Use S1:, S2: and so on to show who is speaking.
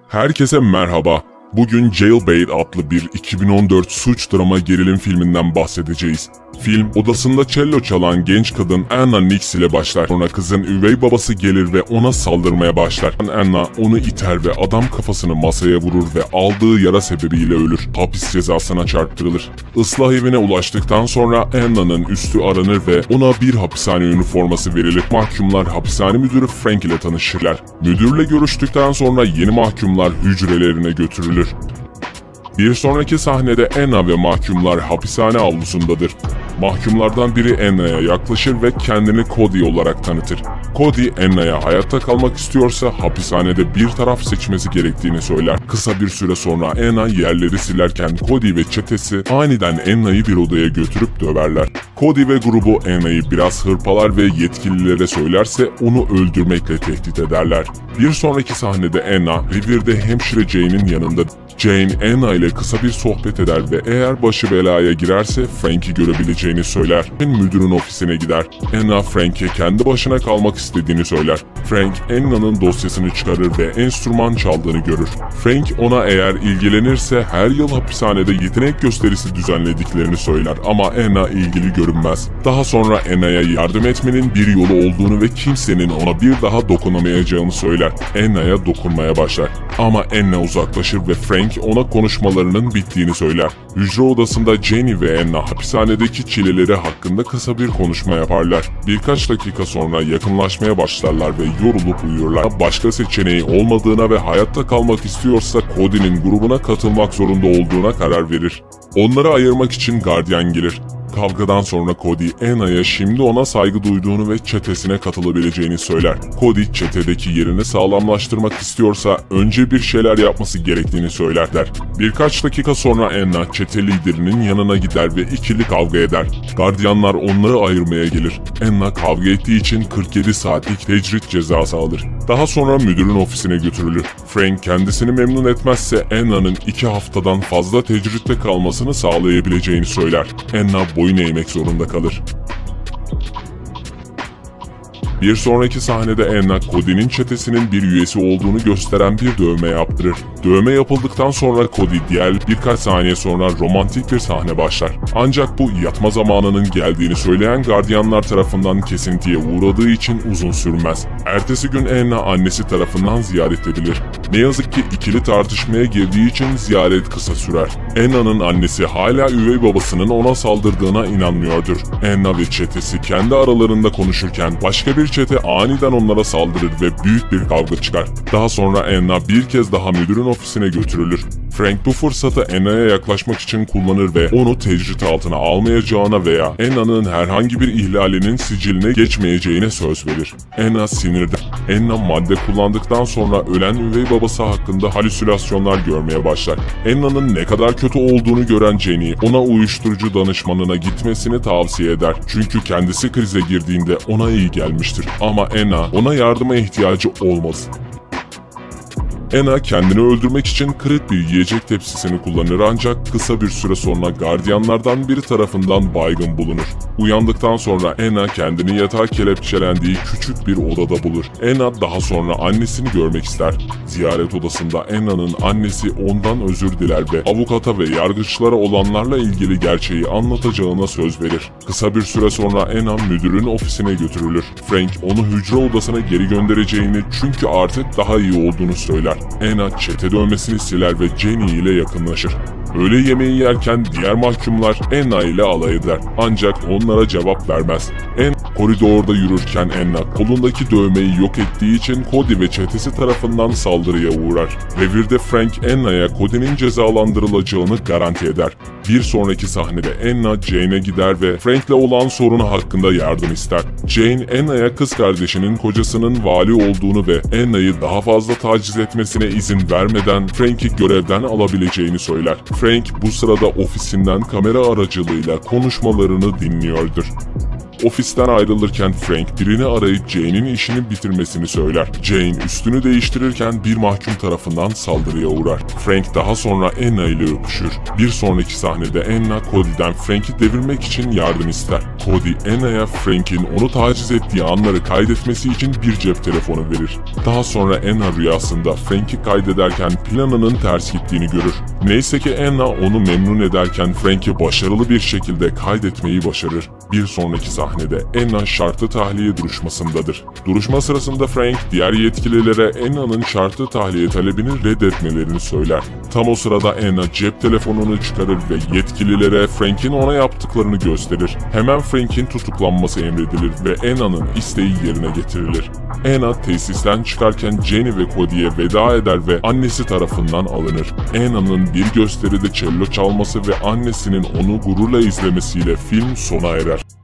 S1: Herkese merhaba. Bugün Jailbait adlı bir 2014 suç drama gerilim filminden bahsedeceğiz. Film, odasında cello çalan genç kadın Anna Nix ile başlar. Sonra kızın üvey babası gelir ve ona saldırmaya başlar. Anna onu iter ve adam kafasını masaya vurur ve aldığı yara sebebiyle ölür. Hapis cezasına çarptırılır. Islah evine ulaştıktan sonra Anna'nın üstü aranır ve ona bir hapishane üniforması verilir. Mahkumlar hapishane müdürü Frank ile tanışırlar. Müdürle görüştükten sonra yeni mahkumlar hücrelerine götürülür. Bir sonraki sahnede Anna ve mahkumlar hapishane avlusundadır. Mahkumlardan biri Anna'ya yaklaşır ve kendini Cody olarak tanıtır. Cody, Anna'ya hayatta kalmak istiyorsa hapishanede bir taraf seçmesi gerektiğini söyler. Kısa bir süre sonra Anna yerleri silerken Cody ve çetesi aniden Anna'yı bir odaya götürüp döverler. Cody ve grubu Anna'yı biraz hırpalar ve yetkililere söylerse onu öldürmekle tehdit ederler. Bir sonraki sahnede Anna, revirde hemşire Jane'in yanında. Jane, Anna ile kısa bir sohbet eder ve eğer başı belaya girerse Frank'i görebileceğini söyler. Müdürün ofisine gider. Anna, Frank'e kendi başına kalmak istediğini söyler. Frank, Anna'nın dosyasını çıkarır ve enstrüman çaldığını görür. Frank, ona eğer ilgilenirse her yıl hapishanede yetenek gösterisi düzenlediklerini söyler ama Anna ilgili görünmez. Daha sonra Anna'ya yardım etmenin bir yolu olduğunu ve kimsenin ona bir daha dokunamayacağını söyler. Anna'ya dokunmaya başlar. Ama Anna uzaklaşır ve Frank ona konuşmalarının bittiğini söyler. Hücre odasında Jenny ve Anna hapishanedeki çileleri hakkında kısa bir konuşma yaparlar. Birkaç dakika sonra yakınlaşmaya başlarlar ve yorulup uyurlar. Başka seçeneği olmadığına ve hayatta kalmak istiyorsa Cody'nin grubuna katılmak zorunda olduğuna karar verir. Onları ayırmak için gardiyan gelir. Kavgadan sonra Cody, Anna'ya şimdi ona saygı duyduğunu ve çetesine katılabileceğini söyler. Cody, çetedeki yerini sağlamlaştırmak istiyorsa önce bir şeyler yapması gerektiğini söylerler. Birkaç dakika sonra Anna, çete liderinin yanına gider ve ikili kavga eder. Gardiyanlar onları ayırmaya gelir. Anna kavga ettiği için 47 saatlik tecrit cezası alır. Daha sonra müdürün ofisine götürülür. Frank kendisini memnun etmezse Anna'nın 2 haftadan fazla tecritte kalmasını sağlayabileceğini söyler. Anna boyun eğmek zorunda kalır. Bir sonraki sahnede Anna, Cody'nin çetesinin bir üyesi olduğunu gösteren bir dövme yaptırır. Dövme yapıldıktan sonra Cody diğer birkaç saniye sonra romantik bir sahne başlar. Ancak bu yatma zamanının geldiğini söyleyen gardiyanlar tarafından kesintiye uğradığı için uzun sürmez. Ertesi gün Anna annesi tarafından ziyaret edilir. Ne yazık ki ikili tartışmaya girdiği için ziyaret kısa sürer. Anna'nın annesi hala üvey babasının ona saldırdığına inanmıyordur. Anna ve çetesi kendi aralarında konuşurken başka bir çete aniden onlara saldırır ve büyük bir kavga çıkar. Daha sonra Anna bir kez daha müdürün ofisine götürülür. Frank bu fırsatı Anna'ya yaklaşmak için kullanır ve onu tecrit altına almayacağına veya Anna'nın herhangi bir ihlalinin siciline geçmeyeceğine söz verir. Anna sinirden. Anna madde kullandıktan sonra ölen üvey babası hakkında halüsinasyonlar görmeye başlar. Anna'nın ne kadar kötü olduğunu gören Jenny ona uyuşturucu danışmanına gitmesini tavsiye eder. Çünkü kendisi krize girdiğinde ona iyi gelmiştir. Ama Anna ona yardıma ihtiyacı olmaz. Anna kendini öldürmek için kırık bir yiyecek tepsisini kullanır ancak kısa bir süre sonra gardiyanlardan biri tarafından baygın bulunur. Uyandıktan sonra Anna kendini yatağa kelepçelendiği küçük bir odada bulur. Anna daha sonra annesini görmek ister. Ziyaret odasında Anna'nın annesi ondan özür diler ve avukata ve yargıçlara olanlarla ilgili gerçeği anlatacağına söz verir. Kısa bir süre sonra Anna müdürün ofisine götürülür. Frank onu hücre odasına geri göndereceğini çünkü artık daha iyi olduğunu söyler. Anna çete dövmesini siler ve Jenny ile yakınlaşır. Öğle yemeği yerken diğer mahkumlar Anna ile alay eder. Ancak onlara cevap vermez. Koridorda yürürken Anna kolundaki dövmeyi yok ettiği için Cody ve çetesi tarafından saldırıya uğrar. Revirde Frank Anna'ya Cody'nin cezalandırılacağını garanti eder. Bir sonraki sahnede Anna Jane'e gider ve Frank'le olan sorunu hakkında yardım ister. Jane, Anna'ya kız kardeşinin kocasının vali olduğunu ve Anna'yı daha fazla taciz etmesine izin vermeden Frank'i görevden alabileceğini söyler. Frank bu sırada ofisinden kamera aracılığıyla konuşmalarını dinliyordur. Ofisten ayrılırken Frank birini arayıp Jane'in işini bitirmesini söyler. Jane üstünü değiştirirken bir mahkum tarafından saldırıya uğrar. Frank daha sonra Anna ile öpüşür. Bir sonraki sahnede Anna Cody'den Frank'i devirmek için yardım ister. Cody Anna'ya Frank'in onu taciz ettiği anları kaydetmesi için bir cep telefonu verir. Daha sonra Anna rüyasında Frank'i kaydederken planının ters gittiğini görür. Neyse ki Anna onu memnun ederken Frank'i başarılı bir şekilde kaydetmeyi başarır. Bir sonraki sahnede Anna şartlı tahliye duruşmasındadır. Duruşma sırasında Frank diğer yetkililere Anna'nın şartlı tahliye talebini reddetmelerini söyler. Tam o sırada Anna cep telefonunu çıkarır ve yetkililere Frank'in ona yaptıklarını gösterir. Hemen Frank'in tutuklanması emredilir ve Anna'nın isteği yerine getirilir. Anna tesisten çıkarken Jenny ve Cody'ye veda eder ve annesi tarafından alınır. Anna'nın bir gösteride cello çalması ve annesinin onu gururla izlemesiyle film sona erer.